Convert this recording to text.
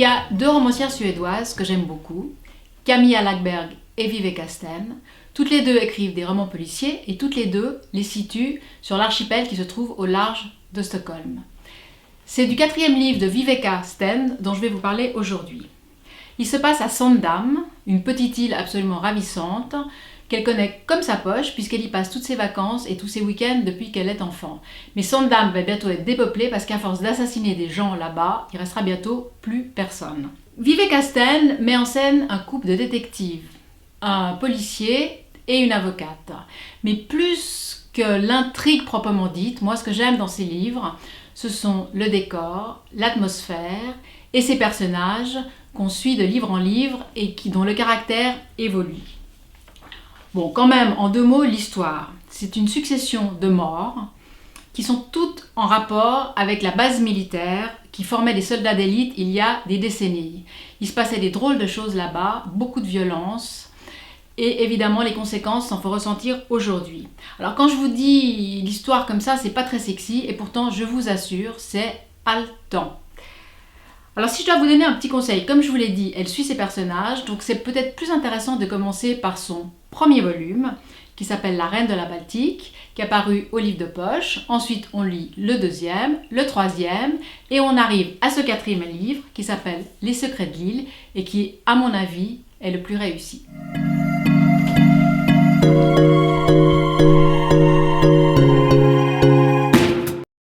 y a deux romancières suédoises que j'aime beaucoup, Camilla Läckberg et Viveka Sten. Toutes les deux écrivent des romans policiers et toutes les deux les situent sur l'archipel qui se trouve au large de Stockholm. C'est du 4e livre de Viveka Sten dont je vais vous parler aujourd'hui. Il se passe à Sandhamn, une petite île absolument ravissante qu'elle connaît comme sa poche puisqu'elle y passe toutes ses vacances et tous ses week-ends depuis qu'elle est enfant. Mais Sandhamn va bientôt être dépeuplée parce qu'à force d'assassiner des gens là-bas, il restera bientôt plus personne. Viveka Sten met en scène un couple de détectives, un policier et une avocate. Mais plus que l'intrigue proprement dite, moi ce que j'aime dans ces livres, ce sont le décor, l'atmosphère et ces personnages qu'on suit de livre en livre et dont le caractère évolue. Bon, quand même, en 2 mots, l'histoire. C'est une succession de morts qui sont toutes en rapport avec la base militaire qui formait les soldats d'élite il y a des décennies. Il se passait des drôles de choses là-bas, beaucoup de violence, et évidemment les conséquences s'en font ressentir aujourd'hui. Alors quand je vous dis l'histoire comme ça, c'est pas très sexy, et pourtant je vous assure, c'est haletant. Alors si je dois vous donner un petit conseil, comme je vous l'ai dit, elle suit ses personnages, donc c'est peut-être plus intéressant de commencer par son premier volume, qui s'appelle La Reine de la Baltique, qui est paru au livre de poche. Ensuite, on lit le 2e, le 3e, et on arrive à ce 4e livre, qui s'appelle Les Secrets de l'île, et qui, à mon avis, est le plus réussi.